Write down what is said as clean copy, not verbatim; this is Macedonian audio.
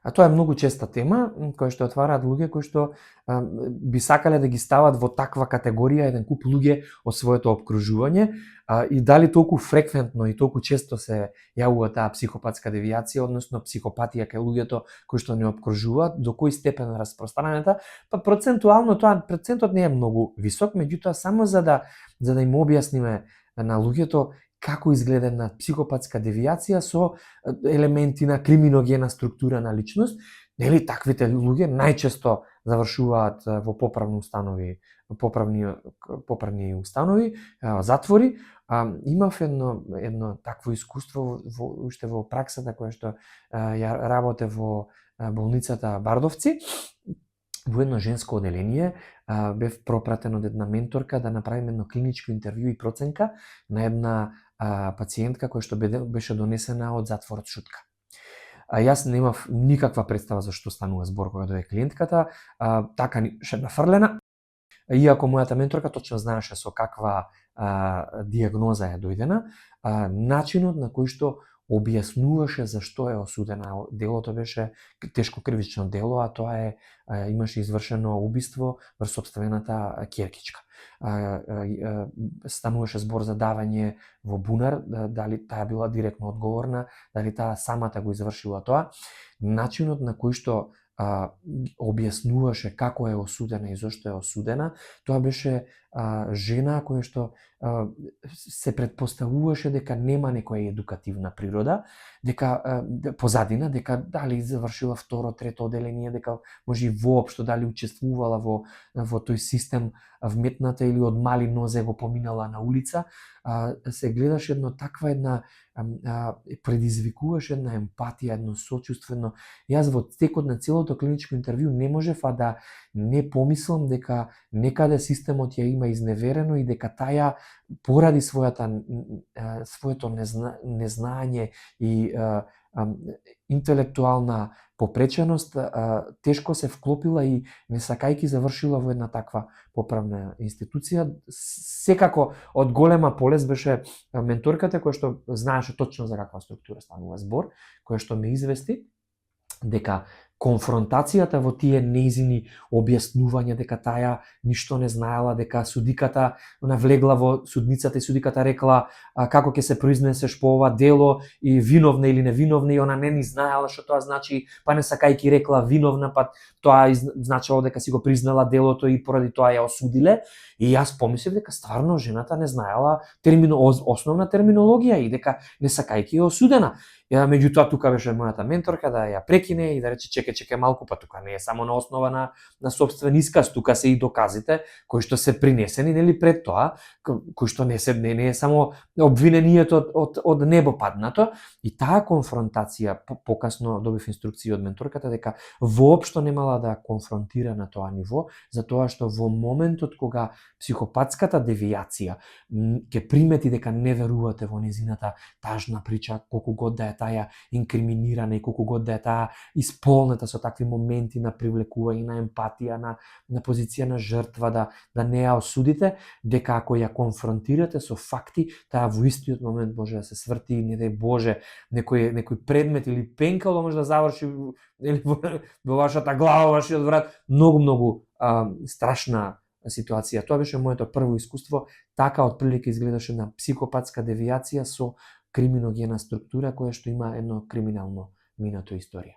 А тоа е многу честа тема која што отвараат луѓе кои што би сакале да ги стават во таква категорија еден куп луѓе од своето опкружување и дали толку фреквентно и толку често се јавува таа психопатска девијација, односно психопатија кај луѓето кои што не опкружуваат, до кој степен распространета, па процентуално процентот не е многу висок, меѓутоа само за да им објасниме на луѓето како изгледа една психопатска девијација со елементи на криминогена структура на личност, нели таквите луѓе најчесто завршуваат во поправни установи, затвори. Имав едно такво искуство уште во праксата која што ја работе во болницата Бардовци. Во едно женско оделение бев пропратен од една менторка да направиме едно клиничко интервју и проценка на една пациентка која што беше донесена од затворот Шутка. Јас немав никаква представа за што станува збор кога дојде клиентката, така ше нафрлена, иако мојата менторка точно знаеше со каква диагноза е дојдена, начинот на кој што објаснуваше зашто е осудена. Делото беше тешко кривично дело, а тоа имаше извршено убиство врз сопствената ќеркичка. Стануваше збор за давање во бунар, дали таа била директно одговорна, дали таа самата го извршила тоа. Начинот на кој што објаснуваше како е осудена и зошто е осудена, тоа беше жена која што се предпоставуваше дека нема некоја едукативна природа, дека позадина, дека дали завршила второ, трето оделение, дека може воопшто дали учествувала во тој систем вметната или од мали нозе го поминала на улица, се гледаше една предизвикуваше една емпатија, едно сочувствено. Јас во текот на целото клиничко интервју не можев да не помислам дека некаде системот ја има изневерено и дека таја поради своето незнаење и интелектуална попреченост, тешко се вклопила и не сакајки завршила во една таква поправна институција. Секако од голема полез беше менторката која што знаеше точно за каква структура станува збор, која што ме извести дека конфронтацијата во тие нејзини објаснувања дека таја ништо не знаела, дека судиката навлегла во судницата и судиката рекла како ќе се произнесеш по ова дело и виновна или невиновна, и она не ни знаела што тоа значи, па не сакајки рекла виновна, па тоа значело дека си го признала делото и поради тоа ја осудиле. И јас помислив дека стварно жената не знаела основна терминологија и дека не сакајки е осудена. Меѓутоа тука беше мојата менторка да ја прекине и да рече чекај малку, па тука не е само на основа на сопствен исказ, тука се и доказите кои што се принесени нели пред тоа, кои што не е само обвинението од небо паднато. И таа конфронтација, покасно добив инструкции од менторката дека воопшто немала да конфронтира на тоа ниво, затоа што во моментот кога психопатската девијација ќе примети дека не верувате во незината тажна прича, колку год да е таа инкриминирана и колку год да е таа исполнета со такви моменти на привлекување, на емпатија, на позиција на жртва, да не ја осудите, дека ако ја конфронтирате со факти, таа во истиот момент може да се сврти, не дај Боже, некој предмет или пенкало може да заврши во вашата глава, вашиот врат. Многу страшна ситуација. Тоа беше моето прво искуство. Така отприлика изгледаше на психопатска девијација со криминогена структура која што има едно криминално минато историја.